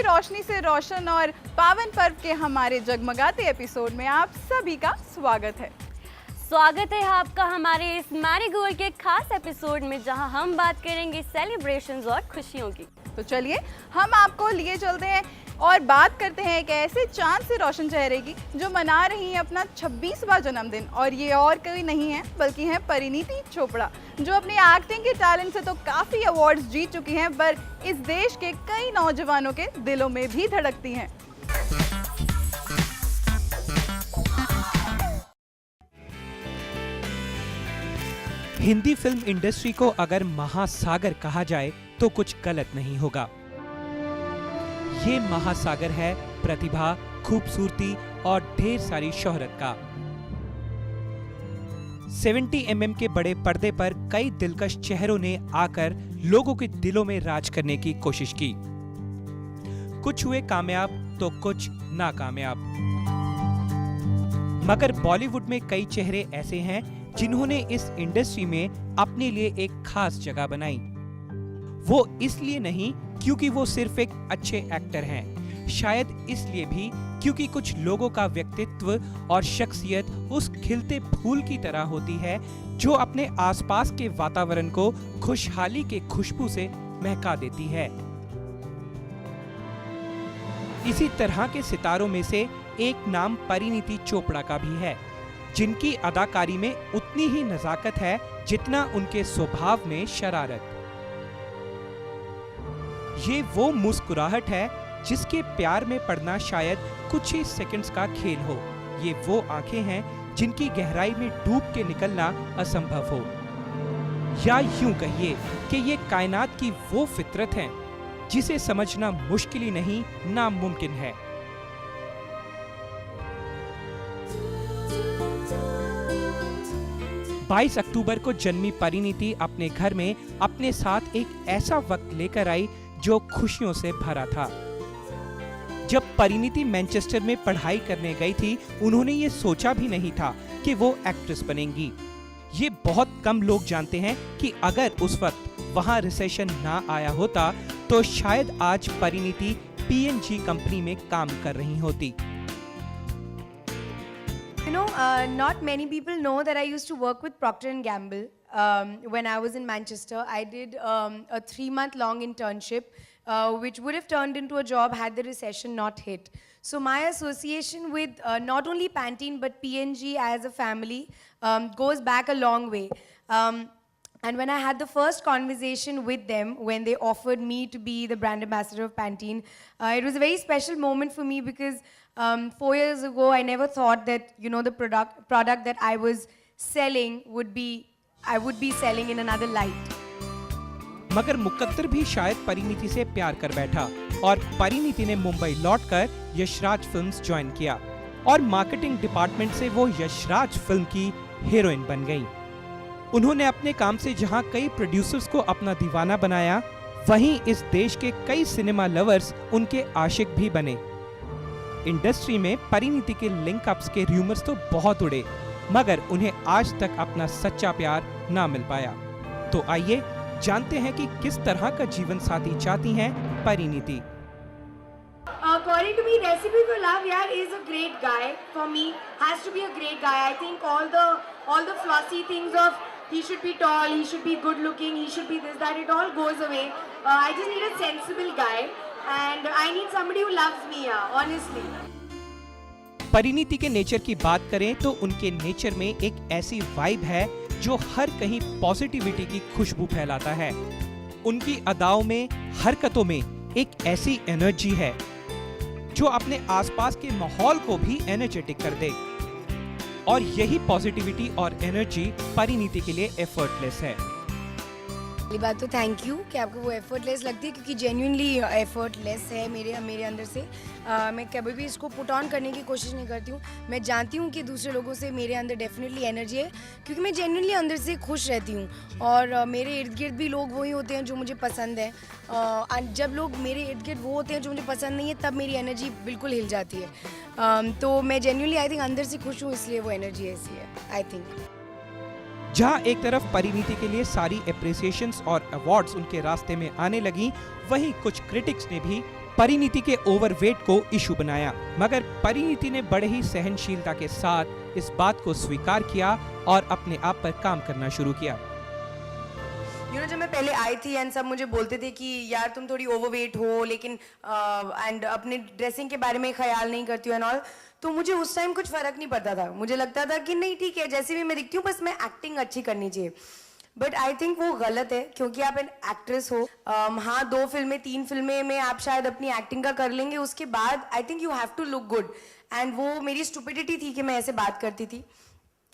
रोशनी से रोशन और पावन पर्व के हमारे जगमगाते एपिसोड में आप सभी का स्वागत है। स्वागत है आपका हमारे इस मैरीगोल्ड के खास एपिसोड में, जहां हम बात करेंगे सेलिब्रेशंस और खुशियों की। तो चलिए हम आपको लिए चलते हैं और बात करते हैं एक ऐसे चांद से रोशन चेहरे की जो मना रही है अपना 26वां जन्मदिन। और ये और कोई नहीं है बल्कि है परिणीति चोपड़ा, जो अपनी एक्टिंग के टैलेंट से तो काफ़ी अवार्ड्स जीत चुकी हैं, पर इस देश के कई नौजवानों के दिलों में भी धड़कती हैं। हिंदी फिल्म इंडस्ट्री को अगर महासागर कहा जाए तो कुछ गलत नहीं होगा। ये महासागर है प्रतिभा, खूबसूरती और ढेर सारी शोहरत का। 70 mm के बड़े पर्दे पर कई दिलकश चेहरों ने आकर लोगों के दिलों में राज करने की कोशिश की। कुछ हुए कामयाब तो कुछ नाकामयाब, मगर बॉलीवुड में कई चेहरे ऐसे हैं जिन्होंने इस इंडस्ट्री में अपने लिए एक खास जगह बनाई। वो इसलिए नहीं क्योंकि वो सिर्फ एक अच्छे एक्टर हैं, शायद इसलिए भी क्योंकि कुछ लोगों का व्यक्तित्व और शख्सियत उस खिलते फूल की तरह होती है जो अपने आसपास के वातावरण को खुशहाली के खुशबू से महका देती है। इसी तरह के सितारों में से एक नाम परिणीति चोपड़ा का भी है, जिनकी अदाकारी में उतनी ही नजाकत है जितना उनके स्वभाव में शरारत। ये वो मुस्कुराहट है जिसके प्यार में पड़ना शायद कुछ ही सेकंड्स का खेल हो। ये वो आंखें हैं जिनकी गहराई में डूब के निकलना असंभव हो, या यूं कहिए कि ये कायनात की वो फितरत है जिसे समझना मुश्किल ही नहीं, नामुमकिन है। बाईस अक्टूबर को जन्मी परिणीति अपने घर में अपने साथ एक ऐसा वक्त लेकर आई जो खुशियों से भरा था। जब परिणीति मैनचेस्टर में पढ़ाई करने गई थी, उन्होंने ये सोचा भी नहीं था कि वो एक्ट्रेस बनेंगी। ये बहुत कम लोग जानते हैं कि अगर उस वक्त वहां रिसेशन ना आया होता तो शायद आज परिणीति P&G कंपनी में काम कर रही होती। You know, not many people know that I used to work with Procter & Gamble. When I was in Manchester, I did a 3-month-long internship, which would have turned into a job had the recession not hit. So my association with not only Pantene but P&G as a family goes back a long way. And when I had the first conversation with them, when they offered me to be the brand ambassador of Pantene, it was a very special moment for me because 4 years ago, I never thought that, you know, the product that I was selling I would be selling in another light. मगर मुकद्दर भी शायद परिणीति से प्यार कर बैठा और परिणीति ने मुंबई लौटकर यशराज फिल्म्स ज्वाइन किया और मार्केटिंग डिपार्टमेंट से वो यशराज फिल्म की हीरोइन बन गई। उन्होंने अपने काम से जहां कई प्रोड्यूसर्स को अपना दीवाना बनाया, वहीं इस देश के कई सिनेमा लवर्स उनके आशिक भी बने। इंडस्ट्री में परिणीति के लिंकअप्स के रूमर्स तो बहुत उड़े, मगर उन्हें आज तक अपना सच्चा प्यार ना मिल पाया। तो आइए जानते हैं कि किस तरह का जीवन साथी चाहती हैं Parineeti. According to me, Recipe for Love, yeah, is a great guy. For me, has to be a great guy. I think all the flossy things of he should be tall, he should be good looking, he should be this, that, it all goes away. I just need a sensible guy, and I need somebody who loves me, yeah, honestly. Parineeti के nature की बात करें तो उनके nature में एक ऐसी vibe है जो हर कहीं पॉजिटिविटी की खुशबू फैलाता है। उनकी अदाओं में, हरकतों में एक ऐसी एनर्जी है जो अपने आसपास के माहौल को भी एनर्जेटिक कर दे, और यही पॉजिटिविटी और एनर्जी परिणीति के लिए एफर्टलेस है। पहली बात तो थैंक यू कि आपको वो एफर्टलेस लगती है, क्योंकि जेन्युइनली एफर्टलेस है मेरे अंदर से। मैं कभी भी इसको पुट ऑन करने की कोशिश नहीं करती हूँ। मैं जानती हूँ कि दूसरे लोगों से मेरे अंदर डेफिनेटली एनर्जी है, क्योंकि मैं जेन्युइनली अंदर से खुश रहती हूँ, और मेरे इर्द गिर्द भी लोग वही होते हैं जो मुझे पसंद है। जब लोग मेरे इर्द गिर्द वो होते हैं जो मुझे पसंद नहीं है, तब मेरी एनर्जी बिल्कुल हिल जाती है। तो मैं जेन्युइनली आई थिंक अंदर से खुश हूँ, इसलिए वो एनर्जी ऐसी है, आई थिंक। जहां एक तरफ परिणीति के लिए सारी एप्रिसिएशंस और अवार्ड्स उनके रास्ते में आने लगी, वहीं कुछ क्रिटिक्स ने भी परिणीति के ओवरवेट को इशू बनाया, मगर परिणीति ने बड़े ही सहनशीलता के साथ इस बात को स्वीकार किया और अपने आप पर काम करना शुरू किया। जब मैं पहले आई थी एंड सब मुझे बोलते थे कि यार तुम थोड़ी ओवरवेट हो, लेकिन एंड अपने ड्रेसिंग के बारे में ख्याल नहीं करती हो एंड ऑल, तो मुझे उस टाइम कुछ फर्क नहीं पड़ता था। मुझे लगता था कि नहीं ठीक है, जैसे भी मैं दिखती हूँ बस मैं एक्टिंग अच्छी करनी चाहिए। बट आई थिंक वो गलत है, क्योंकि आप एन एक्ट्रेस हो। हाँ, 2 फिल्में 3 फिल्में में आप शायद अपनी एक्टिंग का कर लेंगे, उसके बाद I think you have to look good. And वो मेरी स्टुपिडिटी थी कि मैं ऐसे बात करती थी।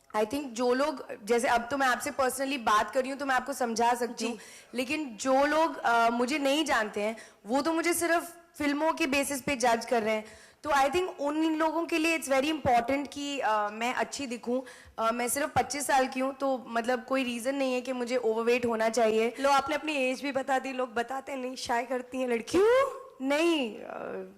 आई थिंक जो लोग, जैसे अब तो मैं आपसे पर्सनली बात कर रही हूँ तो मैं आपको समझा सकती हूँ, लेकिन जो लोग मुझे नहीं जानते हैं वो तो मुझे सिर्फ फिल्मों के बेसिस पे जज कर रहे हैं। तो आई थिंक उन लोगों के लिए इट्स वेरी इंपॉर्टेंट कि मैं अच्छी दिखूं। मैं सिर्फ 25 साल की हूँ, तो मतलब कोई रीज़न नहीं है कि मुझे ओवरवेट होना चाहिए। लो आपने अपनी एज भी बता दी, लोग बताते नहीं, शाय करती हैं लड़की। क्यों? नहीं,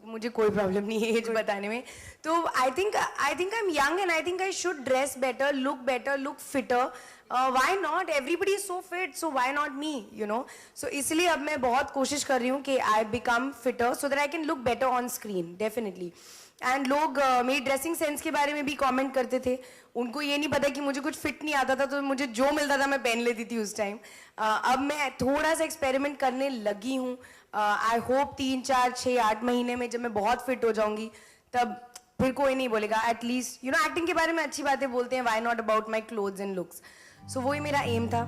मुझे कोई प्रॉब्लम नहीं है एज बताने में। तो I think I am young and I think I should dress better, look fitter. Why not? Everybody is so fit, so why not me, you know. So इसलिए अब मैं बहुत कोशिश कर रही हूँ कि I become fitter so that I can look better on screen, definitely. And लोग मेरी ड्रेसिंग सेंस के बारे में भी कमेंट करते थे। उनको ये नहीं पता कि मुझे कुछ फिट नहीं आता था, तो मुझे जो मिलता था मैं पहन लेती थी उस टाइम। अब मैं थोड़ा सा एक्सपेरिमेंट करने लगी हूँ। आई होप 3, 4, 6, 8 महीने में जब मैं बहुत फिट हो जाऊंगी तब फिर कोई नहीं बोलेगा। एटलीस्ट यू नो, एक्टिंग के बारे में अच्छी बातें बोलते हैं, why not about my clothes and looks. So वही मेरा एम था।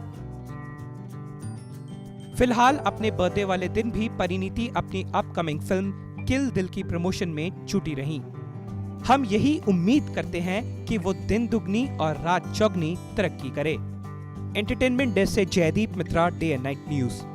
फिलहाल अपने बर्थडे वाले दिन भी परिणीति अपनी अपकमिंग फिल्म किल दिल की प्रमोशन में जुटी रहीं। हम यही उम्मीद करते हैं कि वो दिन दुगनी और रात चौगनी तरक्की करे। एंटरटेनमेंट डेस्क से Jaydeep Mitra, day and night news.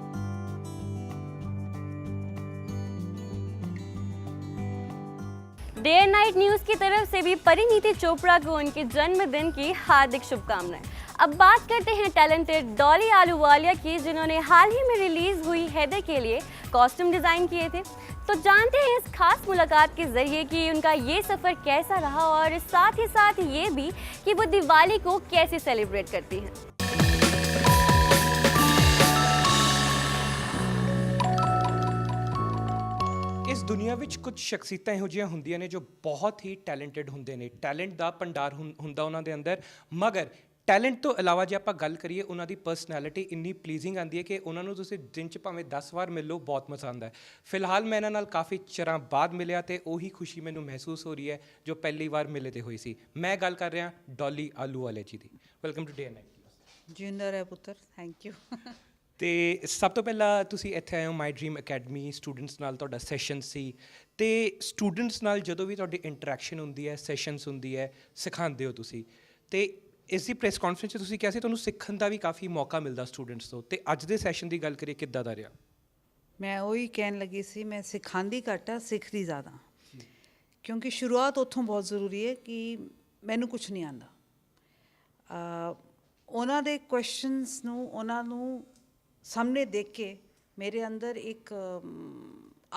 Day and night news की तरफ से भी परिणीति चोपड़ा को उनके जन्मदिन की हार्दिक शुभकामनाएं। अब बात करते हैं टैलेंटेड डॉली आलूवालिया की, जिन्होंने हाल ही में रिलीज हुई हैदर के लिए कॉस्ट्यूम डिज़ाइन किए थे। तो जानते हैं इस खास मुलाकात के जरिए कि उनका ये सफ़र कैसा रहा, और साथ ही साथ ये भी कि वो दिवाली को कैसे सेलिब्रेट करती हैं। इस दुनिया ਵਿੱਚ ਕੁਝ ਸ਼ਖਸੀਅਤਾਂ ਇਹੋ ਜਿਹੀਆਂ ਹੁੰਦੀਆਂ ਨੇ ਜੋ ਬਹੁਤ ਹੀ ਟੈਲੈਂਟਡ ਹੁੰਦੇ ਨੇ। ਟੈਲੈਂਟ ਦਾ ਭੰਡਾਰ ਹੁੰਦਾ ਉਹਨਾਂ ਦੇ ਅੰਦਰ, ਮਗਰ ਟੈਲੈਂਟ ਤੋਂ ਇਲਾਵਾ ਜੇ ਆਪਾਂ ਗੱਲ ਕਰੀਏ ਉਹਨਾਂ ਦੀ ਪਰਸਨੈਲਿਟੀ ਇੰਨੀ ਪਲੀਜ਼ਿੰਗ ਆਉਂਦੀ ਹੈ ਕਿ ਉਹਨਾਂ ਨੂੰ ਤੁਸੀਂ ਦਿਨ 'ਚ ਭਾਵੇਂ 10 ਵਾਰ ਮਿਲ ਲਓ, ਬਹੁਤ ਮਜ਼ਾ ਆਉਂਦਾ ਹੈ। ਫਿਲਹਾਲ ਮੈਂ ਇਹਨਾਂ ਨਾਲ ਕਾਫੀ ਚਿਰਾਂ ਬਾਅਦ ਮਿਲਿਆ ਤੇ ਉਹੀ ਖੁਸ਼ੀ ਮੈਨੂੰ ਮਹਿਸੂਸ ਹੋ ਰਹੀ ਹੈ ਜੋ ਪਹਿਲੀ ਵਾਰ ਮਿਲੇ ਤੇ ਹੋਈ ਸੀ। ਮੈਂ ਗੱਲ ਕਰ ਰਿਹਾ ਡੋਲੀ ਆਲੂਵਾਲੇ ਜੀ ਦੀ। Welcome to day and night. ਜਿੰਦਾ ਰਹਿ ਪੁੱਤਰ, ਥੈਂਕ ਯੂ। ਤੇ ਸਭ ਤੋਂ ਪਹਿਲਾਂ ਤੁਸੀਂ ਇੱਥੇ ਆਏ ਹੋ ਮਾਈ ਡ੍ਰੀਮ ਅਕੈਡਮੀ, ਸਟੂਡੈਂਟਸ ਨਾਲ ਤੁਹਾਡਾ ਸੈਸ਼ਨ ਸੀ, ਤੇ ਸਟੂਡੈਂਟਸ ਨਾਲ ਜਦੋਂ ਵੀ ਤੁਹਾਡੀ ਇੰਟਰੈਕਸ਼ਨ ਹੁੰਦੀ ਹੈ, ਸੈਸ਼ਨਸ ਹੁੰਦੀ ਹੈ, ਸਿਖਾਉਂਦੇ ਹੋ ਤੁਸੀਂ, ਤੇ ਇਸ ਦੀ ਪ੍ਰੈਸ ਕਾਨਫਰੰਸ 'ਚ ਤੁਸੀਂ ਕਿਹਾ ਸੀ ਤੁਹਾਨੂੰ ਸਿੱਖਣ ਦਾ ਵੀ ਕਾਫੀ ਮੌਕਾ ਮਿਲਦਾ ਸਟੂਡੈਂਟਸ ਤੋਂ, ਤੇ ਅੱਜ ਦੇ ਸੈਸ਼ਨ ਦੀ ਗੱਲ ਕਰੀਏ ਕਿੱਦਾਂ ਦਾ ਰਿਹਾ? ਮੈਂ ਉਹੀ ਕਹਿਣ ਲੱਗੀ ਸੀ, ਮੈਂ ਸਿਖਾਉਂਦੀ ਘੱਟ ਆ, ਸਿੱਖਦੀ ਜ਼ਿਆਦਾ, ਕਿਉਂਕਿ ਸ਼ੁਰੂਆਤ ਉੱਥੋਂ ਬਹੁਤ ਜ਼ਰੂਰੀ ਹੈ ਕਿ ਮੈਨੂੰ ਕੁਛ ਨਹੀਂ ਆਉਂਦਾ। ਉਹਨਾਂ ਦੇ ਕੁਐਸਚਨਸ ਨੂੰ, ਉਹਨਾਂ ਨੂੰ ਸਾਹਮਣੇ ਦੇਖ ਕੇ ਮੇਰੇ ਅੰਦਰ ਇੱਕ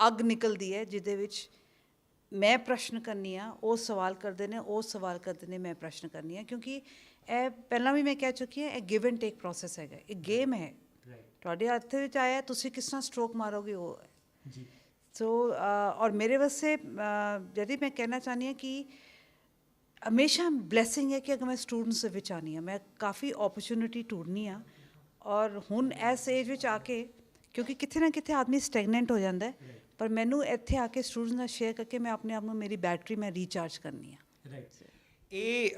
ਅੱਗ ਨਿਕਲਦੀ ਹੈ, ਜਿਹਦੇ ਵਿੱਚ ਮੈਂ ਪ੍ਰਸ਼ਨ ਕਰਨੀ ਆ, ਉਹ ਸਵਾਲ ਕਰਦੇ ਨੇ, ਉਹ ਸਵਾਲ ਕਰਦੇ ਨੇ, ਮੈਂ ਪ੍ਰਸ਼ਨ ਕਰਨੀ ਆ। ਕਿਉਂਕਿ ਇਹ ਪਹਿਲਾਂ ਵੀ ਮੈਂ ਕਹਿ ਚੁੱਕੀ ਹਾਂ, ਇਹ ਗਿਵ ਐਂਡ ਟੇਕ ਪ੍ਰੋਸੈਸ ਹੈਗਾ, ਇਹ ਗੇਮ ਹੈ। ਤੁਹਾਡੇ ਹੱਥ ਵਿੱਚ ਆਇਆ, ਤੁਸੀਂ ਕਿਸ ਤਰ੍ਹਾਂ ਸਟ੍ਰੋਕ ਮਾਰੋਗੇ ਉਹ ਹੈ ਜੀ। ਸੋ ਔਰ ਮੇਰੇ ਵਾਸਤੇ ਜਿਹੜੀ ਮੈਂ ਕਹਿਣਾ ਚਾਹੁੰਦੀ ਹਾਂ ਕਿ ਹਮੇਸ਼ਾ ਬਲੈਸਿੰਗ ਹੈ ਕਿ ਅਗਰ ਮੈਂ ਸਟੂਡੈਂਟਸ ਦੇ ਵਿੱਚ ਆਉਂਦੀ ਹਾਂ, ਮੈਂ ਕਾਫੀ ਓਪਰਚੁਨਿਟੀ ਢੂੰਢਦੀ ਹਾਂ। ਔਰ ਹੁਣ ਇਸ ਏਜ ਵਿੱਚ ਆ ਕੇ, ਕਿਉਂਕਿ ਕਿਤੇ ਨਾ ਕਿਤੇ ਆਦਮੀ ਸਟੈਗਨੈਂਟ ਹੋ ਜਾਂਦਾ, ਪਰ ਮੈਨੂੰ ਇੱਥੇ ਆ ਕੇ ਸਟੂਡੈਂਟਸ ਨਾਲ ਸ਼ੇਅਰ ਕਰਕੇ ਮੈਂ ਆਪਣੇ ਆਪ ਨੂੰ, ਮੇਰੀ ਬੈਟਰੀ ਮੈਂ ਰੀਚਾਰਜ ਕਰਨੀ ਆ। ਇਹ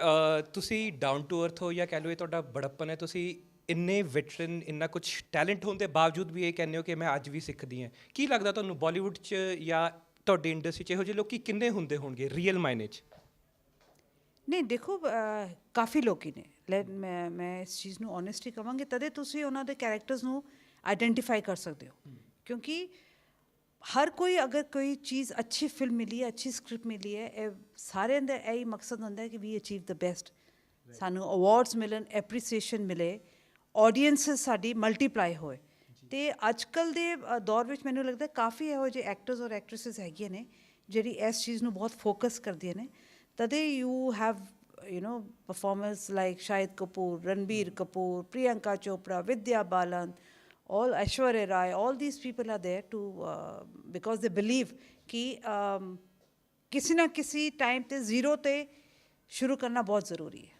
ਤੁਸੀਂ ਡਾਊਨ ਟੂ ਅਰਥ ਹੋ ਜਾਂ ਕਹਿ ਲਓ ਇਹ ਤੁਹਾਡਾ ਬੜੱਪਨ ਹੈ, ਤੁਸੀਂ ਇੰਨੇ ਵੈਟਰਨ, ਇੰਨਾ ਕੁਛ ਟੈਲੈਂਟ ਹੋਣ ਦੇ ਬਾਵਜੂਦ ਵੀ ਇਹ ਕਹਿੰਦੇ ਹੋ ਕਿ ਮੈਂ ਅੱਜ ਵੀ ਸਿੱਖਦੀ ਹਾਂ। ਕੀ ਲੱਗਦਾ ਤੁਹਾਨੂੰ ਬਾਲੀਵੁੱਡ 'ਚ ਜਾਂ ਤੁਹਾਡੀ ਇੰਡਸਟਰੀ 'ਚ ਇਹੋ ਜਿਹੇ ਲੋਕ ਕਿੰਨੇ ਹੁੰਦੇ ਹੋਣਗੇ ਰੀਅਲ ਮਾਇਨੇ 'ਚ? ਨਹੀਂ ਦੇਖੋ, ਕਾਫੀ ਲੋਕੀ ਨੇ। ਮੈਂ ਇਸ ਚੀਜ਼ ਨੂੰ ਓਨੈਸਟਲੀ ਕਹਾਂਗੀ, ਤਦੇ ਤੁਸੀਂ ਉਹਨਾਂ ਦੇ ਕੈਰੈਕਟਰਸ ਨੂੰ ਆਈਡੈਂਟੀਫਾਈ ਕਰ ਸਕਦੇ ਹੋ। ਕਿਉਂਕਿ ਹਰ ਕੋਈ, ਅਗਰ ਕੋਈ ਚੀਜ਼, ਅੱਛੀ ਫਿਲਮ ਮਿਲੀ ਹੈ, ਅੱਛੀ ਸਕ੍ਰਿਪਟ ਮਿਲੀ ਹੈ, ਇਹ ਸਾਰਿਆਂ ਦਾ ਇਹੀ ਮਕਸਦ ਹੁੰਦਾ ਹੈ ਕਿ ਵੀ ਅਚੀਵ ਦ ਬੈਸਟ, ਸਾਨੂੰ ਅਵਾਰਡਸ ਮਿਲਣ, ਐਪਰੀਸੀਏਸ਼ਨ ਮਿਲੇ, ਆਡੀਅੰਸਿਸ ਸਾਡੀ ਮਲਟੀਪਲਾਈ ਹੋਏ। ਅਤੇ ਅੱਜ ਕੱਲ੍ਹ ਦੇ ਦੌਰ ਵਿੱਚ ਮੈਨੂੰ ਲੱਗਦਾ ਕਾਫੀ ਇਹੋ ਜਿਹੇ ਐਕਟਰਸ ਔਰ ਐਕਟਰਸਿਸ ਹੈਗੀਆਂ ਨੇ ਜਿਹੜੀ ਇਸ ਚੀਜ਼ ਨੂੰ ਬਹੁਤ ਫੋਕਸ ਕਰਦੀਆਂ ਨੇ। ਤਦੇ you have performers like Shahid Kapoor, Ranbir Kapoor, Priyanka Chopra, Vidya Balan, all Aishwarya Rai, all these people are there to because they believe कि किसी ना किसी टाइम ते ज़ीरो ते शुरू करना बहुत ज़रूरी है।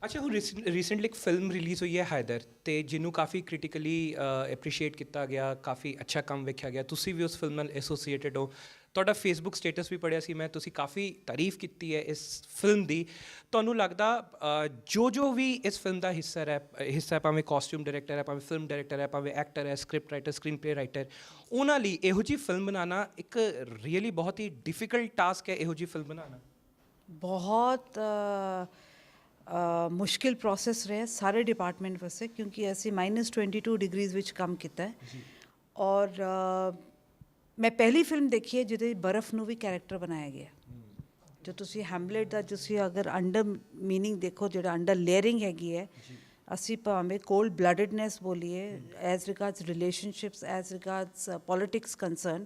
ਅੱਛਾ ਹੁਣ ਰੀਸੈਂਟਲੀ ਇੱਕ ਫਿਲਮ ਰਿਲੀਜ਼ ਹੋਈ ਹੈ ਹੈਦਰ ਤੇ ਜਿਹਨੂੰ ਕਾਫੀ ਕ੍ਰਿਟੀਕਲੀ ਐਪਰੀਸ਼ੀਏਟ ਕੀਤਾ ਗਿਆ, ਕਾਫੀ ਅੱਛਾ ਕੰਮ ਵੇਖਿਆ ਗਿਆ, ਤੁਸੀਂ ਵੀ ਉਸ ਫਿਲਮ ਨਾਲ ਐਸੋਸੀਏਟਡ ਹੋ, ਤੁਹਾਡਾ ਫੇਸਬੁੱਕ ਸਟੇਟਸ ਵੀ ਪੜ੍ਹਿਆ ਸੀ ਮੈਂ, ਤੁਸੀਂ ਕਾਫੀ ਤਾਰੀਫ ਕੀਤੀ ਹੈ ਇਸ ਫਿਲਮ ਦੀ। ਤੁਹਾਨੂੰ ਲੱਗਦਾ ਜੋ ਵੀ ਇਸ ਫਿਲਮ ਦਾ ਹਿੱਸਾ ਹੈ, ਭਾਵੇਂ ਕਾਸਟਿਊਮ ਡਾਇਰੈਕਟਰ ਹੈ, ਭਾਵੇਂ ਫਿਲਮ ਡਾਇਰੈਕਟਰ ਹੈ, ਭਾਵੇਂ ਐਕਟਰ ਹੈ, script writer, screen play writer, ਉਹਨਾਂ ਲਈ ਇਹੋ ਜਿਹੀ ਫਿਲਮ ਬਣਾਉਣਾ ਇੱਕ ਰੀਅਲੀ ਬਹੁਤ ਹੀ ਡਿਫਿਕਲਟ ਟਾਸਕ ਹੈ, ਇਹੋ ਜਿਹੀ ਫਿਲਮ ਬਣਾਉਣਾ बहुत ਮੁਸ਼ਕਿਲ ਪ੍ਰੋਸੈਸ ਰਿਹਾ ਸਾਰੇ ਡਿਪਾਰਟਮੈਂਟ ਵਾਸਤੇ, ਕਿਉਂਕਿ ਅਸੀਂ -22 ਡਿਗਰੀਜ਼ ਵਿੱਚ ਕੰਮ ਕੀਤਾ ਹੈ। ਔਰ ਮੈਂ ਪਹਿਲੀ ਫਿਲਮ ਦੇਖੀ ਹੈ ਜਿਹਦੇ ਬਰਫ਼ ਨੂੰ ਵੀ ਕੈਰੈਕਟਰ ਬਣਾਇਆ ਗਿਆ। ਜੋ ਤੁਸੀਂ ਹੈਮਲੇਟ ਦਾ ਤੁਸੀਂ ਅਗਰ ਅੰਡਰ ਮੀਨਿੰਗ ਦੇਖੋ, ਜਿਹੜਾ ਅੰਡਰ ਲੇਅਰਿੰਗ ਹੈਗੀ ਹੈ, ਅਸੀਂ ਭਾਵੇਂ ਕੋਲਡ ਬਲੱਡਡਨੈਸ ਬੋਲੀਏ, as regards relationships, as regards politics concern,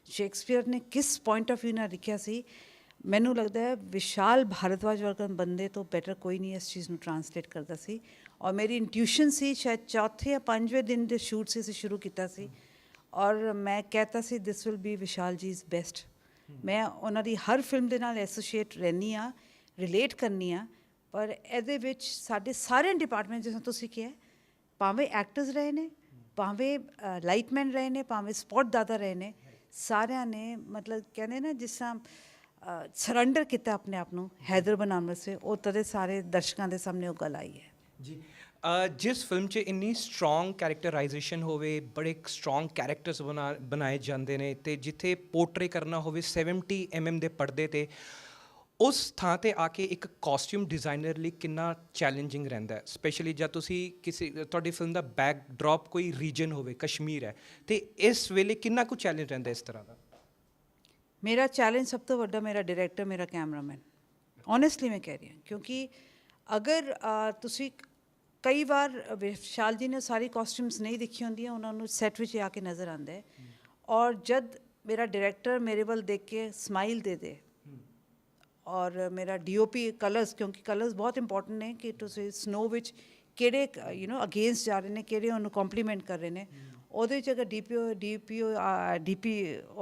Shakespeare ਨੇ ਕਿਸ ਪੁਆਇੰਟ ਆਫ ਵਿਊ ਨਾਲ ਲਿਖਿਆ ਸੀ, ਮੈਨੂੰ ਲੱਗਦਾ ਹੈ ਵਿਸ਼ਾਲ ਭਾਰਦਵਾਜ ਵਰਗਨ ਬੰਦੇ ਤੋਂ ਬੈਟਰ ਕੋਈ ਨਹੀਂ ਇਸ ਚੀਜ਼ ਨੂੰ ਟਰਾਂਸਲੇਟ ਕਰਦਾ ਸੀ। ਔਰ ਮੇਰੀ ਇੰਟਿਊਸ਼ਨ ਸੀ, ਸ਼ਾਇਦ ਚੌਥੇ ਜਾਂ ਪੰਜਵੇਂ ਦਿਨ ਦੇ ਸ਼ੂਟ ਸੀ, ਅਸੀਂ ਸ਼ੁਰੂ ਕੀਤਾ ਸੀ, ਔਰ ਮੈਂ ਕਹਿਤਾ ਸੀ ਦਿਸ ਵਿਲ ਬੀ ਵਿਸ਼ਾਲ ਜੀ ਇਜ਼ ਬੈਸਟ। ਮੈਂ ਉਹਨਾਂ ਦੀ ਹਰ ਫਿਲਮ ਦੇ ਨਾਲ ਐਸੋਸੀਏਟ ਰਹਿੰਦੀ ਹਾਂ, ਰਿਲੇਟ ਕਰਨੀ ਆ, ਪਰ ਇਹਦੇ ਵਿੱਚ ਸਾਡੇ ਸਾਰੇ ਡਿਪਾਰਟਮੈਂਟ, ਜਿਸ ਤਰ੍ਹਾਂ ਤੁਸੀਂ ਕਿਹਾ, ਭਾਵੇਂ ਐਕਟਰਸ ਰਹੇ ਨੇ, ਭਾਵੇਂ ਲਾਈਟਮੈਨ ਰਹੇ ਨੇ, ਭਾਵੇਂ ਸਪੋਟ ਦਾਦਾ ਰਹੇ ਨੇ, ਸਾਰਿਆਂ ਨੇ ਮਤਲਬ ਕਹਿੰਦੇ ਨਾ ਜਿਸ ਤਰ੍ਹਾਂ ਸਰੈਂਡਰ ਕੀਤਾ ਆਪਣੇ ਆਪ ਨੂੰ ਹੈਦਰ ਬਣਾਉਣ ਵਾਸਤੇ, ਉਹ ਤਦੇ ਸਾਰੇ ਦਰਸ਼ਕਾਂ ਦੇ ਸਾਹਮਣੇ ਉਹ ਗੱਲ ਆਈ ਹੈ ਜੀ। ਜਿਸ ਫਿਲਮ 'ਚ ਇੰਨੀ ਸਟਰੋਂਗ ਕੈਰੈਕਟਰਾਈਜੇਸ਼ਨ ਹੋਵੇ, ਬੜੇ ਸਟਰੋਂਗ ਕੈਰੈਕਟਰਸ ਬਣਾਏ ਜਾਂਦੇ ਨੇ, ਅਤੇ ਜਿੱਥੇ ਪੋਰਟਰੇ ਕਰਨਾ ਹੋਵੇ 70 mm ਦੇ ਪਰਦੇ 'ਤੇ, ਉਸ ਥਾਂ 'ਤੇ ਆ ਕੇ ਇੱਕ ਕਾਸਟਿਊਮ ਡਿਜ਼ਾਈਨਰ ਲਈ ਕਿੰਨਾ ਚੈਲੰਜਿੰਗ ਰਹਿੰਦਾ ਹੈ, ਸਪੈਸ਼ਲੀ ਜਦ ਤੁਸੀਂ ਤੁਹਾਡੀ ਫਿਲਮ ਦਾ ਬੈਕਡ੍ਰੌਪ ਕੋਈ ਰੀਜਨ ਹੋਵੇ, ਕਸ਼ਮੀਰ ਹੈ, ਅਤੇ ਇਸ ਵੇਲੇ ਕਿੰਨਾ ਕੁ ਚੈਲੰਜ ਰਹਿੰਦਾ ਇਸ ਤਰ੍ਹਾਂ ਦਾ? ਮੇਰਾ ਚੈਲੰਜ ਸਭ ਤੋਂ ਵੱਡਾ ਮੇਰਾ ਡਾਇਰੈਕਟਰ, ਮੇਰਾ ਕੈਮਰਾਮੈਨ, ਓਨੈਸਟਲੀ ਮੈਂ ਕਹਿ ਰਹੀ ਹਾਂ, ਕਿਉਂਕਿ ਅਗਰ ਤੁਸੀਂ ਕਈ ਵਾਰ ਵਿਸ਼ਾਲ ਜੀ ਨੇ ਸਾਰੀ ਕਾਸਟਿਊਮਸ ਨਹੀਂ ਦੇਖੀ ਹੁੰਦੀਆਂ, ਉਹਨਾਂ ਨੂੰ ਸੈੱਟ ਵਿੱਚ ਆ ਕੇ ਨਜ਼ਰ ਆਉਂਦਾ ਹੈ, ਔਰ ਜਦ ਮੇਰਾ ਡਾਇਰੈਕਟਰ ਮੇਰੇ ਵੱਲ ਦੇਖ ਕੇ ਸਮਾਈਲ ਦੇ ਦੇ, ਔਰ ਮੇਰਾ DOP ਕਲਰਸ, ਕਿਉਂਕਿ ਕਲਰਸ ਬਹੁਤ ਇੰਪੋਰਟੈਂਟ ਨੇ ਕਿ ਤੁਸੀਂ ਸਨੋ ਵਿੱਚ ਕਿਹੜੇ ਅਗੇਂਸਟ ਜਾ ਰਹੇ ਨੇ, ਕਿਹੜੇ ਉਹਨੂੰ ਕੰਪਲੀਮੈਂਟ ਕਰ ਰਹੇ ਨੇ, ਉਹਦੇ ਵਿੱਚ ਅਗਰ DP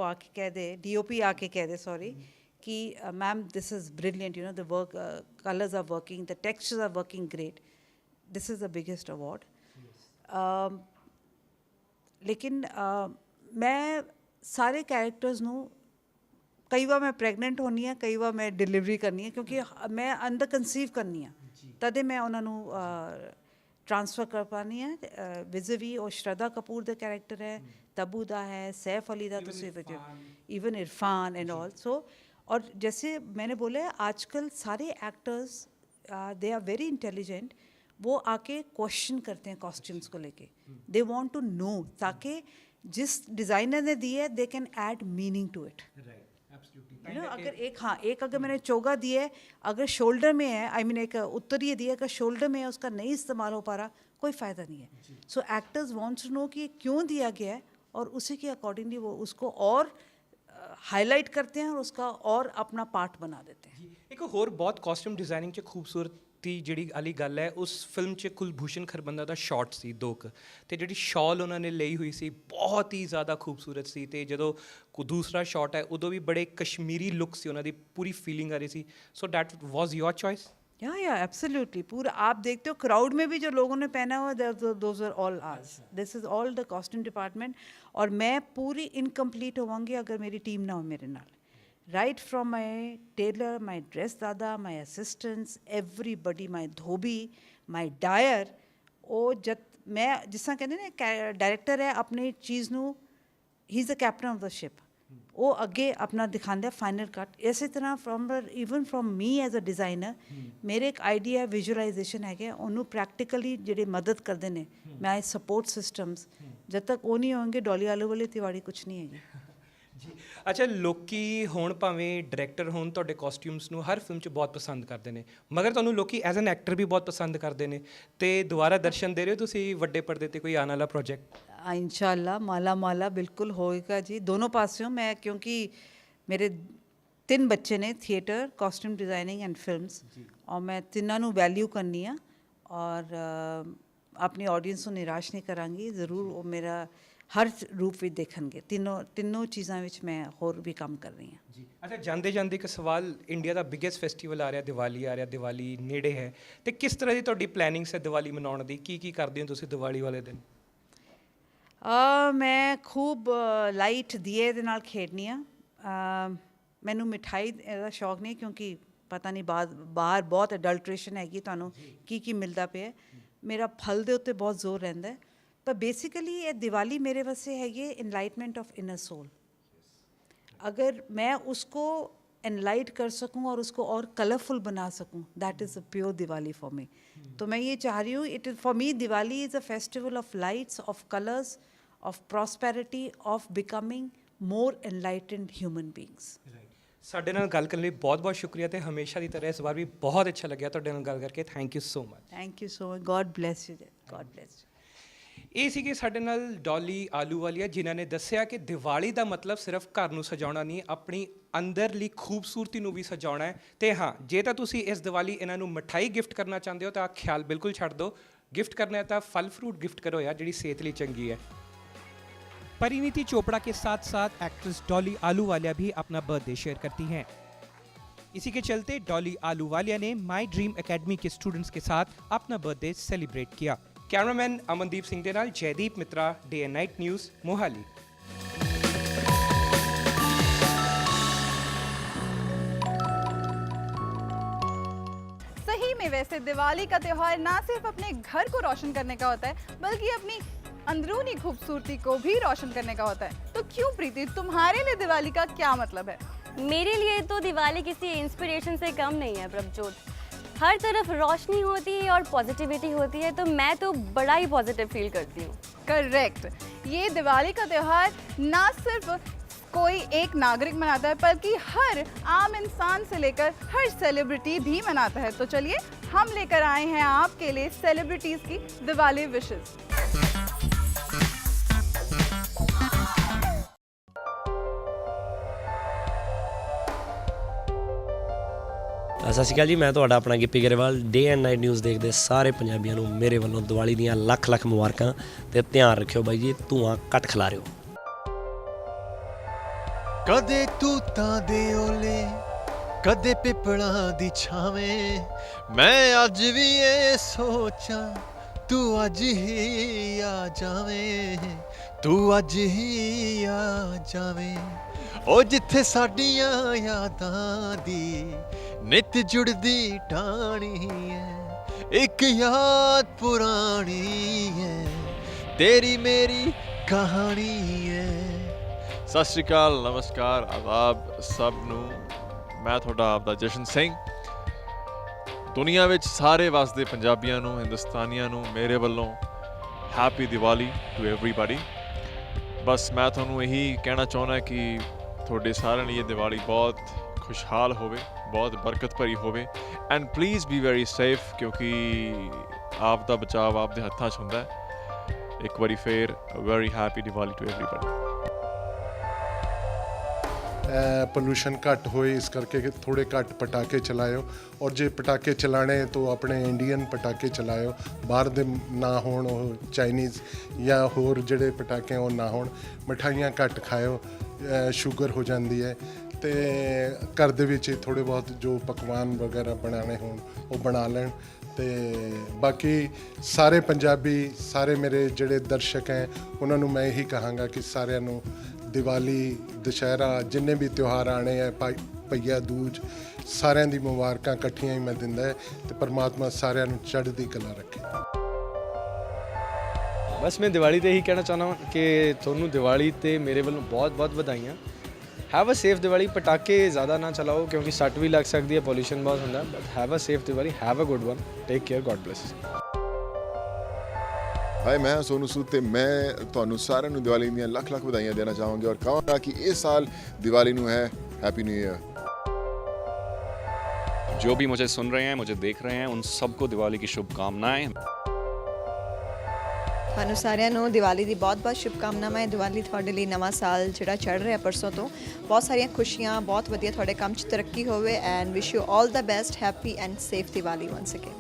ਆ ਕੇ ਕਹਿ ਦੇ, DOP ਆ ਕੇ ਕਹਿ ਦੇ ਸੌਰੀ, ਕਿ ma'am this is brilliant, the work colours are working, the textures are working great, this is the biggest award. ਲੇਕਿਨ ਮੈਂ ਸਾਰੇ ਕੈਰੈਕਟਰਸ ਨੂੰ, ਕਈ ਵਾਰ ਮੈਂ ਪ੍ਰੈਗਨੈਂਟ ਹੋਣੀ ਹਾਂ, ਕਈ ਵਾਰ ਮੈਂ ਡਿਲੀਵਰੀ ਕਰਨੀ ਹੈ, ਕਿਉਂਕਿ ਮੈਂ ਅੰਦਰ ਕਨਸੀਵ ਕਰਨੀ ਹਾਂ, ਤਦੇ ਮੈਂ ਉਹਨਾਂ ਨੂੰ ट्रांसफ़र कर पानी है। विज़वी और श्रद्धा कपूर द कैरेक्टर है, तब्बू दा है, सैफ अली दा, even Irfan and all. So और जैसे मैंने बोला है, आजकल सारे actors they are very intelligent, वो आके क्वेश्चन करते हैं कॉस्ट्यूम्स को लेके, दे वांट टू नो, ताकि जिस डिज़ाइनर ने दी है they can add meaning to it. अगर एक अगर मैंने चोगा दिया है, अगर शोल्डर में है, आई मीन एक उत्तरीय दिया, अगर शोल्डर में है, उसका नहीं इस्तेमाल हो पा रहा, कोई फ़ायदा नहीं है। सो एक्टर्स वांट्स टू नो कि क्यों दिया गया है, और उसी के अकॉर्डिंगली वो उसको और हाईलाइट करते हैं और उसका और अपना पार्ट बना देते हैं। एक होर बहुत कॉस्ट्यूम डिज़ाइनिंग 'ਚ खूबसूरती ਜਿਹੜੀ ਵਾਲੀ ਗੱਲ ਹੈ, ਉਸ ਫਿਲਮ 'ਚ ਕੁਲਭੂਸ਼ਣ ਖਰਬੰਦਾ ਦਾ ਸ਼ਾਟ ਸੀ 2 ਕੁ, ਅਤੇ ਜਿਹੜੀ ਸ਼ਾਲ ਉਹਨਾਂ ਨੇ ਲਈ ਹੋਈ ਸੀ ਬਹੁਤ ਹੀ ਜ਼ਿਆਦਾ ਖੂਬਸੂਰਤ ਸੀ, ਅਤੇ ਜਦੋਂ ਦੂਸਰਾ ਸ਼ਾਟ ਹੈ ਉਦੋਂ ਵੀ ਬੜੇ ਕਸ਼ਮੀਰੀ ਲੁੱਕ ਸੀ, ਉਹਨਾਂ ਦੀ ਪੂਰੀ ਫੀਲਿੰਗ ਆ ਰਹੀ ਸੀ। ਸੋ ਡੈਟ ਵਾਜ਼ योर चॉइस? या एब्सोल्युटली, पूरा आप देखते हो क्राउड में भी जो लोगों ने पहना हुआ, those are all ours, this is all the costume department. और मैं पूरी इनकम्प्लीट होवांगी अगर मेरी टीम ना हो मेरे नाल। Right from my tailor, my dress dada, my assistants, everybody, my Dhobi, my dyer, ਉਹ ਜਦ ਮੈਂ ਜਿਸ ਤਰ੍ਹਾਂ ਕਹਿੰਦੇ ਨੇ ਡਾਇਰੈਕਟਰ ਹੈ ਆਪਣੀ ਚੀਜ਼ ਨੂੰ, he is the captain of the ship, ਉਹ ਅੱਗੇ ਆਪਣਾ ਦਿਖਾਉਂਦਾ ਫਾਈਨਲ ਕੱਟ। ਇਸੇ ਤਰ੍ਹਾਂ even from me as a designer, ਮੇਰੇ ਇੱਕ ਆਈਡੀਆ ਵਿਜ਼ੂਅਲਾਈਜੇਸ਼ਨ ਹੈਗੇ, ਉਹਨੂੰ ਪ੍ਰੈਕਟੀਕਲੀ ਜਿਹੜੇ ਮਦਦ ਕਰਦੇ ਨੇ, ਮੈਂ ਸਪੋਰਟ ਸਿਸਟਮਸ, ਜਦ ਤੱਕ ਉਹ ਨਹੀਂ ਹੋਣਗੇ ਡੋਲੀ ਆਲੂਵਾਲੀ ਤਿਵਾੜੀ ਕੁਛ ਨਹੀਂ ਹੈਗੀ ਜੀ। ਅੱਛਾ, ਲੋਕੀ ਹੁਣ ਭਾਵੇਂ ਡਾਇਰੈਕਟਰ ਹੋਣ, ਤੁਹਾਡੇ ਕਾਸਟਿਊਮਸ ਨੂੰ ਹਰ ਫਿਲਮ 'ਚ ਬਹੁਤ ਪਸੰਦ ਕਰਦੇ ਨੇ, ਮਗਰ ਤੁਹਾਨੂੰ ਲੋਕੀ ਐਜ਼ ਐਨ ਐਕਟਰ ਵੀ ਬਹੁਤ ਪਸੰਦ ਕਰਦੇ ਨੇ, ਅਤੇ ਦੁਬਾਰਾ ਦਰਸ਼ਨ ਦੇ ਰਹੇ ਹੋ ਤੁਸੀਂ ਵੱਡੇ ਪਰਦੇ 'ਤੇ ਕੋਈ ਆਉਣ ਵਾਲਾ ਪ੍ਰੋਜੈਕਟ? इंशाल्लाह माला बिल्कुल होएगा जी, दोनों पासों। मैं क्योंकि मेरे 3 बच्चे ने, theatre, costume designing and films, और मैं तिन्हां नूं वैल्यू करनी आ, और ਆਪਣੀ ਆਡੀਅנס ਨੂੰ ਨਿਰਾਸ਼ ਨਹੀਂ ਕਰਾਂਗੀ, ਜ਼ਰੂਰ ਉਹ ਮੇਰਾ ਹਰ ਰੂਪ ਵਿੱਚ ਦੇਖਣਗੇ। ਤਿੰਨੋਂ ਚੀਜ਼ਾਂ ਵਿੱਚ ਮੈਂ ਹੋਰ ਵੀ ਕੰਮ ਕਰ ਰਹੀ ਹਾਂ। ਜੀ ਅੱਛਾ, ਜਾਂਦੇ ਜਾਂਦੇ ਇੱਕ ਸਵਾਲ, ਇੰਡੀਆ ਦਾ ਬਿਗੇਸਟ ਫੈਸਟੀਵਲ ਆ ਰਿਹਾ, ਦੀਵਾਲੀ ਆ ਰਿਹਾ, ਦੀਵਾਲੀ ਨੇੜੇ ਹੈ, ਤੇ ਕਿਸ ਤਰ੍ਹਾਂ ਦੀ ਤੁਹਾਡੀ ਪਲੈਨਿੰਗਸ ਹੈ ਦੀਵਾਲੀ ਮਨਾਉਣ ਦੀ? ਕੀ ਕਰਦੇ ਹੋ ਤੁਸੀਂ ਦੀਵਾਲੀ ਵਾਲੇ ਦਿਨ? ਮੈਂ ਖੂਬ ਲਾਈਟ ਦੀਏ ਦੇ ਨਾਲ ਖੇਡਣੀ ਆ। ਮੈਨੂੰ ਮਿਠਾਈ ਦਾ ਸ਼ੌਕ ਨਹੀਂ, ਕਿਉਂਕਿ ਪਤਾ ਨਹੀਂ ਬਾਹਰ ਬਹੁਤ ਅਡਲਟ੍ਰੇਸ਼ਨ ਹੈਗੀ, ਤੁਹਾਨੂੰ ਕੀ ਮਿਲਦਾ ਪਿਆ। ਮੇਰਾ ਫਲ ਦੇ ਉੱਤੇ ਬਹੁਤ ਜ਼ੋਰ ਰਹਿੰਦਾ ਹੈ। ਪਰ ਬੇਸਿਕਲੀ ਇਹ ਦੀਵਾਲੀ ਮੇਰੇ ਵਾਸਤੇ ਹੈਗੀ इनलाइटमेंट ऑफ इनर सोल। अगर मैं उसको एनलाइट कर सकूं और उसको और कलरफुल बना सकूं, that is a pure Diwali for me. तो मैं ये चाह रही हूँ, it is for me Diwali is a festival of lights, of colours, of prosperity, of becoming more enlightened human beings. ਸਾਡੇ ਨਾਲ ਗੱਲ ਕਰਨ ਲਈ ਬਹੁਤ ਬਹੁਤ ਸ਼ੁਕਰੀਆ, ਤੇ ਹਮੇਸ਼ਾ ਦੀ ਤਰ੍ਹਾਂ ਇਸ ਵਾਰ ਵੀ ਬਹੁਤ ਅੱਛਾ ਲੱਗਿਆ ਤੁਹਾਡੇ ਨਾਲ ਗੱਲ ਕਰਕੇ। Thank you so much. Thank you so much. God bless you. God bless you. ਇਹ ਸੀਗੇ ਸਾਡੇ ਨਾਲ ਡੋਲੀ ਆਲੂਵਾਲੀਆ, ਜਿਨ੍ਹਾਂ ਨੇ ਦੱਸਿਆ ਕਿ ਦੀਵਾਲੀ ਦਾ ਮਤਲਬ ਸਿਰਫ ਘਰ ਨੂੰ ਸਜਾਉਣਾ ਨਹੀਂ, ਆਪਣੀ ਅੰਦਰਲੀ ਖੂਬਸੂਰਤੀ ਨੂੰ ਵੀ ਸਜਾਉਣਾ ਹੈ। ਤੇ ਹਾਂ, ਜੇ ਤਾਂ ਤੁਸੀਂ ਇਸ ਦੀਵਾਲੀ ਇਹਨਾਂ ਨੂੰ ਮਿਠਾਈ ਗਿਫਟ ਕਰਨਾ ਚਾਹੁੰਦੇ ਹੋ ਤਾਂ ਖਿਆਲ ਬਿਲਕੁਲ ਛੱਡ ਦਿਓ। ਗਿਫਟ ਕਰਨਾ है तो फल फ्रूट गिफ्ट करो यार, जी सेहत लिए चंगी है। परिणीति चोपड़ा के साथ साथ एक्ट्रेस डॉली आलूवालिया भी अपना बर्थडे शेयर करती हैं। इसी के चलते डॉली आलूवालिया ने माई ड्रीम एकेडमी के स्टूडेंट्स के साथ अपना बर्थडे सेलिब्रेट किया। कैमरामैन अमनदीप सिंह के नाल Jaydeep Mitra, day and night news, Mohali. सही में वैसे दिवाली का त्यौहार ना सिर्फ अपने घर को रोशन करने का होता है बल्कि अपनी अंदरूनी खूबसूरती को भी रोशन करने का होता है। तो क्यों प्रीति, तुम्हारे लिए दिवाली का क्या मतलब है? मेरे लिए तो दिवाली किसी इंस्पिरेशन से कम नहीं है प्रभजोत। हर तरफ रोशनी होती है और पॉजिटिविटी होती है, तो मैं तो बड़ा ही पॉजिटिव फील करती हूँ। करेक्ट, ये दिवाली का त्यौहार ना सिर्फ कोई एक नागरिक मनाता है बल्कि हर आम इंसान से लेकर हर सेलिब्रिटी भी मनाता है। तो चलिए हम लेकर आए हैं आपके लिए सेलिब्रिटीज की दिवाली विशेस। ਸਤਿ ਸ਼੍ਰੀ ਅਕਾਲ ਜੀ, ਮੈਂ ਤੁਹਾਡਾ ਆਪਣਾ ਗਿੱਪੀ ਗਰੇਵਾਲ। ਡੇ ਐਂਡ ਨਾਈਟ ਨਿਊਜ਼ ਦੇਖਦੇ ਸਾਰੇ ਪੰਜਾਬੀਆਂ ਨੂੰ ਮੇਰੇ ਵੱਲੋਂ ਦੀਵਾਲੀ ਦੀਆਂ ਲੱਖ ਲੱਖ ਮੁਬਾਰਕਾਂ। ਤੇ ਧਿਆਨ ਰੱਖਿਓ ਬਾਈ ਜੀ, ਧੂਆਂ ਘੱਟ ਖਿਲਾਰਿਓ। ਕਦੇ ਤੂਤਾਂ ਦੇ ਓਲੇ, ਕਦੇ ਪਿੱਪਲਾਂ ਦੀ ਛਾਵੇਂ, ਮੈਂ ਅੱਜ ਵੀ ਇਹ ਸੋਚਾਂ ਤੂੰ ਅੱਜ ਹੀ ਆ ਜਾਵੇਂ, ਤੂੰ ਅੱਜ ਹੀ ਆ ਜਾਵੇਂ। ਉਹ ਜਿੱਥੇ ਸਾਡੀਆਂ ਯਾਦਾਂ ਦੀ ਨਿਤ ਜੁੜਦੀ ਟਾਣੀ ਹੈ, ਇੱਕ ਯਾਦ ਪੁਰਾਣੀ ਹੈ, ਤੇਰੀ ਮੇਰੀ ਕਹਾਣੀ ਹੈ। ਸਤਿ ਸ਼੍ਰੀ ਅਕਾਲ, ਨਮਸਕਾਰ, ਆਦਾਬ ਸਭ ਨੂੰ। ਮੈਂ ਤੁਹਾਡਾ ਆਪਦਾ ਜਸ਼ਨ ਸਿੰਘ। ਦੁਨੀਆ ਵਿੱਚ ਸਾਰੇ ਵਸਦੇ ਪੰਜਾਬੀਆਂ ਨੂੰ, ਹਿੰਦੁਸਤਾਨੀਆਂ ਨੂੰ ਮੇਰੇ ਵੱਲੋਂ ਹੈਪੀ ਦੀਵਾਲੀ ਟੂ ਐਵਰੀਬਾਡੀ। ਬਸ ਮੈਂ ਤੁਹਾਨੂੰ ਇਹੀ ਕਹਿਣਾ ਚਾਹੁੰਦਾ ਕਿ ਤੁਹਾਡੇ ਸਾਰਿਆਂ ਲਈ ਇਹ ਦੀਵਾਲੀ ਬਹੁਤ ਖੁਸ਼ਹਾਲ ਹੋਵੇ, ਬਹੁਤ ਬਰਕਤ ਭਰੀ ਹੋਵੇ। And please be very safe, ਕਿਉਂਕਿ ਆਪ ਦਾ ਬਚਾਅ ਆਪ ਦੇ ਹੱਥਾਂ 'ਚ ਹੁੰਦਾ ਹੈ। ਇੱਕ ਵਾਰੀ ਫੇਰ very happy Diwali to everybody. Pollution घट होए, इस करके थोड़े घट पटाखे चलाओ, और जे पटाखे चलाने तो अपने इंडियन पटाखे चलाओ, बाहर दे ना होण, चाइनीज़ या होर जिहड़े पटाखे वो ना होण। मिठाइयाँ घट खाओ, शुगर हो जाती है। तो घर दे विच थोड़े बहुत जो पकवान वगैरह बनाने होण वो बना लैण। तो बाकी सारे पंजाबी, सारे मेरे जिहड़े दर्शक हैं उन्होंने मैं यही कहांगा कि सारिਆਂ ਨੂੰ दिवाली, दशहरा, जिन्ने भी त्यौहार आने हैं, भैया दूज, सारिਆਂ ਦੀ ਮੁਬਾਰਕਾਂ ਇਕੱਠੀਆਂ ਹੀ ਮੈਂ ਦਿੰਦਾ ਹੈ। ਤੇ ਪਰਮਾਤਮਾ ਸਾਰਿਆਂ ਨੂੰ ਚੜ੍ਹਦੀ ਕਲਾ ਰੱਖੇ। बस मैं दिवाली ते यही कहना चाहना कि ਤੁਹਾਨੂੰ दिवाली ते मेरे ਵੱਲੋਂ बहुत बहुत ਵਧਾਈਆਂ। Have a safe Diwali. पटाखे ज़्यादा ना चलाओ क्योंकि सट भी लग सकती है, पॉल्यूशन बहुत होता है। But have a safe Diwali, have a good one, take care, god bless. Hi, मैं सोनू सूद ते मैं ਤੁਹਾਨੂੰ ਸਾਰਿਆਂ ਨੂੰ ਦੀਵਾਲੀ ਦੀਆਂ ਲੱਖ ਲੱਖ ਵਧਾਈਆਂ ਦੇਣਾ ਚਾਹਾਂਗਾ और ਕਹਾਂਗਾ कि इस साल दिवाली ਨੂੰ है हैप्पी न्यू ईयर। जो भी मुझे सुन रहे हैं, मुझे देख रहे हैं, उन सबको दिवाली की शुभकामनाएं। ਤੁਹਾਨੂੰ ਸਾਰਿਆਂ ਨੂੰ ਦੀਵਾਲੀ ਦੀ ਬਹੁਤ-ਬਹੁਤ ਸ਼ੁਭਕਾਮਨਾਵਾਂ। ਦੀਵਾਲੀ ਤੁਹਾਡੇ ਲਈ ਨਵਾਂ ਸਾਲ ਜਿਹੜਾ ਚੜ ਰਿਹਾ ਪਰਸੋਂ ਤੋਂ, ਬਹੁਤ ਸਾਰੀਆਂ ਖੁਸ਼ੀਆਂ, ਬਹੁਤ ਵਧੀਆ ਤੁਹਾਡੇ ਕੰਮ 'ਚ ਤਰੱਕੀ ਹੋਵੇ। And wish you all the best, happy and safe Diwali once again.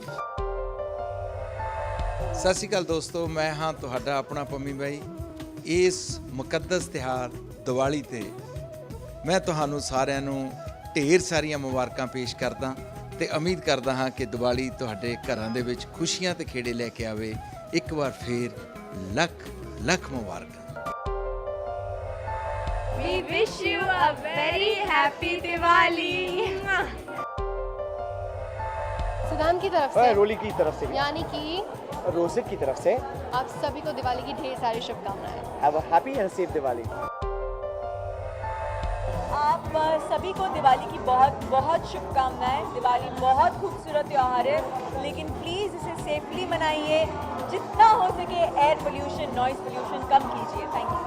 ਸਤਿ ਸ਼੍ਰੀ ਅਕਾਲ ਦੋਸਤੋ, ਮੈਂ ਹਾਂ ਤੁਹਾਡਾ ਆਪਣਾ ਪੰਮੀ ਬਾਈ। ਇਸ ਮੁਕੱਦਸ ਤਿਉਹਾਰ ਦੀਵਾਲੀ ਤੇ ਮੈਂ ਤੁਹਾਨੂੰ ਸਾਰਿਆਂ ਨੂੰ ਢੇਰ ਸਾਰੀਆਂ ਮੁਬਾਰਕਾਂ ਪੇਸ਼ ਕਰਦਾ ਤੇ ਉਮੀਦ ਕਰਦਾ ਹਾਂ ਕਿ ਦੀਵਾਲੀ ਤੁਹਾਡੇ ਘਰਾਂ ਦੇ ਵਿੱਚ ਖੁਸ਼ੀਆਂ ਤੇ ਖੇੜੇ ਲੈ ਕੇ ਆਵੇ। ਇੱਕ ਵਾਰ ਫੇਰ ਲੱਖ ਲੱਖ ਮੁਬਾਰਕਾਂ। We wish you a very happy Diwali. Saddam की तरफ से, रोली की तरफ से, यानी कि रोजिक की तरफ से आप सभी को दिवाली की ढेर सारी शुभकामनाएं। Have a happy and safe Diwali. आप सभी को दिवाली की बहुत बहुत शुभकामनाएं। दिवाली बहुत खूबसूरत त्यौहार है, लेकिन प्लीज़ इसे सेफली मनाइए। जितना हो सके एयर पोल्यूशन, नॉइज़ पोल्यूशन कम कीजिए। Thank you.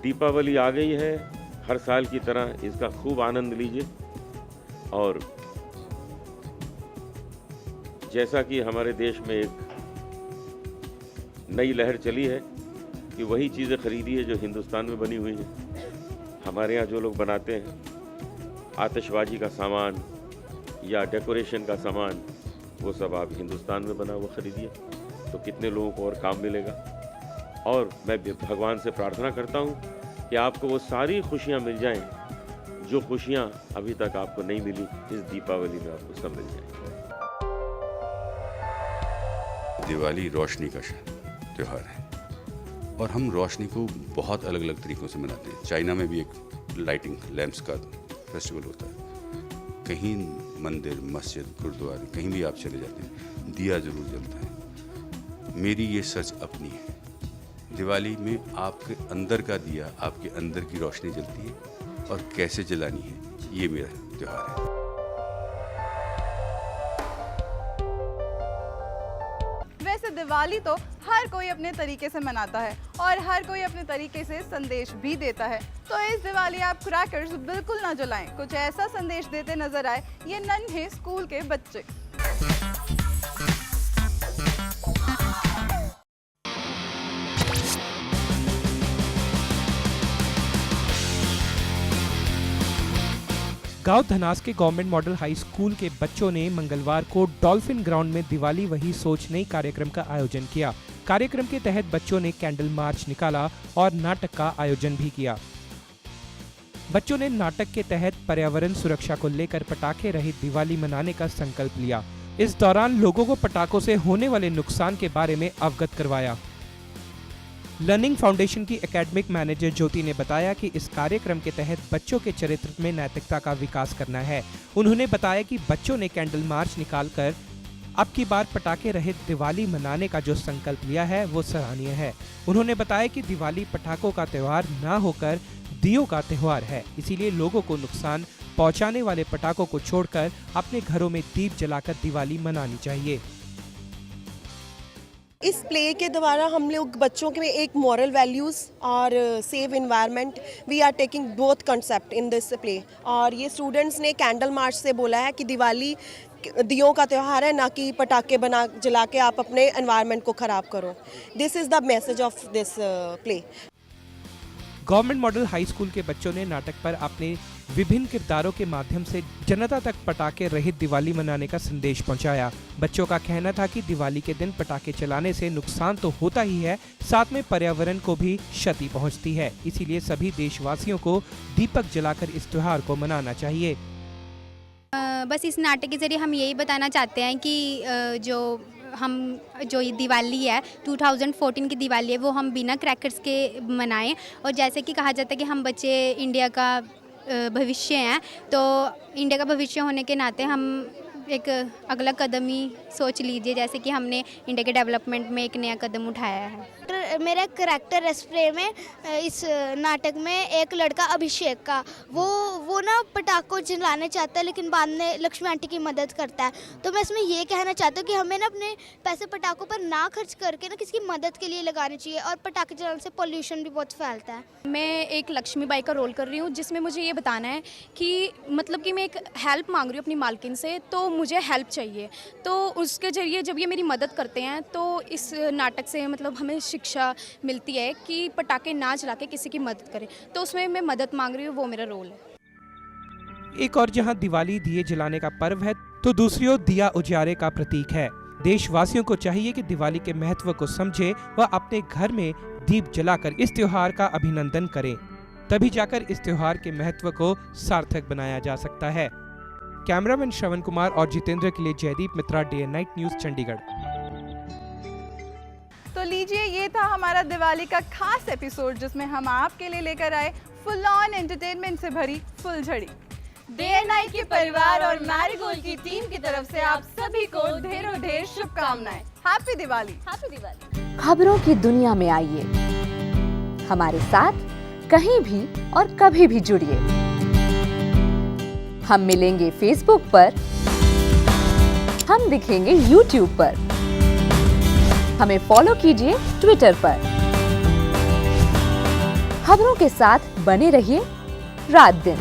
दीपावली आ गई है, हर साल की तरह इसका खूब आनंद लीजिए। और जैसा कि हमारे देश में एक नई लहर चली है कि वही चीज़ें खरीदिए जो हिंदुस्तान में बनी हुई हैं। हमारे यहाँ जो लोग बनाते हैं आतिशबाजी का सामान या डेकोरेशन का सामान, वो सब आप हिंदुस्तान में बना हुआ खरीदिए, तो कितने लोगों को और काम मिलेगा। और मैं भगवान से प्रार्थना करता हूँ कि आपको वो सारी खुशियाँ मिल जाएं जो खुशियाँ अभी तक आपको नहीं मिली, इस दीपावली में आपको सब मिल जाएं। दिवाली रोशनी का त्यौहार है और हम रोशनी को बहुत अलग अलग तरीक़ों से मनाते हैं। चाइना में भी एक लाइटिंग लैंप्स का फेस्टिवल होता है। कहीं मंदिर, मस्जिद, गुरुद्वारे, कहीं भी आप चले जाते हैं, दिया ज़रूर जलता है। मेरी ये सच अपनी है। दिवाली में आपके अंदर का दिया, आपके अंदर की रोशनी जलती है और कैसे जलानी है, ये मेरा त्यौहार है। वैसे दिवाली तो हर कोई अपने तरीके से मनाता है और हर कोई अपने तरीके से संदेश भी देता है। तो इस दिवाली आप क्रैकर्स बिल्कुल ना जलाएं। कुछ ऐसा संदेश देते नजर आए ये नन्हे स्कूल के बच्चे। गांव धनास के गवर्नमेंट मॉडल हाई स्कूल के बच्चों ने मंगलवार को डॉल्फिन ग्राउंड में दिवाली वही सोच नई कार्यक्रम का आयोजन किया। कार्यक्रम के तहत बच्चों ने कैंडल मार्च निकाला और नाटक का आयोजन भी किया। बच्चों ने नाटक के तहत पर्यावरण सुरक्षा को लेकर पटाखे रहित दिवाली मनाने का संकल्प लिया। इस दौरान लोगों को पटाखों से होने वाले नुकसान के बारे में अवगत करवाया। लर्निंग फाउंडेशन की एकेडमिक मैनेजर ज्योति ने बताया कि इस कार्यक्रम के तहत बच्चों के चरित्र में नैतिकता का विकास करना है। उन्होंने बताया कि बच्चों ने कैंडल मार्च निकालकर अब की बार पटाखे रहित दिवाली मनाने का जो संकल्प लिया है वो सराहनीय है। उन्होंने बताया कि दिवाली पटाखों का त्यौहार ना होकर दियों का त्यौहार है, इसीलिए लोगों को नुकसान पहुंचाने वाले पटाखों को छोड़कर अपने घरों में दीप जलाकर दिवाली मनानी चाहिए। इस प्ले के द्वारा हम लोग बच्चों के में एक मॉरल वैल्यूज़ और save environment, we are taking both concept in this play. और ये स्टूडेंट्स ने कैंडल मार्च से बोला है कि दिवाली दियों का त्यौहार है, ना कि पटाखे बना जला के आप अपने एनवायरनमेंट को ख़राब करो। This is the message of this play. Government model high school के बच्चों ने नाटक पर अपने विभिन्न किरदारों के माध्यम से जनता तक पटाखे रहित दिवाली मनाने का संदेश पहुंचाया। बच्चों का कहना था कि दिवाली के दिन पटाखे चलाने से नुकसान तो होता ही है, साथ में पर्यावरण को भी क्षति पहुंचती है। इसीलिए सभी देशवासियों को दीपक जलाकर इस त्योहार को मनाना चाहिए। बस इस नाटक के जरिए हम यही बताना चाहते हैं कि जो ये दिवाली है 2014 की दिवाली है वो हम बिना क्रैकर्स के मनाएं। और जैसे कि कहा जाता है कि हम बच्चे इंडिया का भविष्य हैं, तो इंडिया का भविष्य होने के नाते हम एक अगला कदम ही सोच लीजिए, जैसे कि हमने इंडिया के डेवलपमेंट में एक नया कदम उठाया है। मेरा करैक्टर एक्सप्रे में इस नाटक में एक लड़का अभिषेक का वो ना पटाखों जलाने चाहता है, लेकिन बाद में लक्ष्मी आंटी की मदद करता है। तो मैं इसमें ये कहना चाहता हूँ कि हमें ना अपने पैसे पटाखों पर ना खर्च करके ना किसी की मदद के लिए लगाने चाहिए। और पटाखे जलाने से पोल्यूशन भी बहुत फैलता है। मैं एक लक्ष्मी बाई का रोल कर रही हूँ, जिसमें मुझे ये बताना है कि मतलब कि मैं एक हेल्प मांग रही हूँ अपनी मालकिन से, तो मुझे हेल्प चाहिए। तो उसके ज़रिए जब ये मेरी मदद करते हैं तो इस नाटक से मतलब हमें शिक्षा मिलती है कि पटाखे ना जला के किसी की मदद करें। तो उसमें मैं मदद मांग रही हूँ, वो मेरा रोल है। एक और जहां दिवाली दिए जलाने का पर्व है, तो दूसरी ओर दिया उजारे का प्रतीक है। देशवासियों को चाहिए कि दिवाली के महत्व को समझे व अपने घर में दीप जलाकर इस त्योहार का अभिनंदन करें। तभी जाकर इस त्योहार के महत्व को सार्थक बनाया जा सकता है। कैमरामैन श्रवण कुमार और जितेंद्र के लिए Jaydeep Mitra, day and night news, Chandigarh. तो लीजिए, ये था हमारा दिवाली का खास एपिसोड जिसमें हम आपके लिए लेकर आए फुल ऑन एंटरटेनमेंट से भरी फुल झड़ी। डे एंड नाइट के परिवार और मैरीगोल्ड की टीम की तरफ से आप सभी को ढेरों ढेर शुभकामनाएं। हैप्पी दिवाली। हैप्पी दिवाली। खबरों की दुनिया में आइए, हमारे साथ कहीं भी और कभी भी जुड़िए। हम मिलेंगे फेसबुक पर, हम दिखेंगे यूट्यूब पर, हमें फॉलो कीजिए ट्विटर पर। खबरों के साथ बने रहिए रात दिन।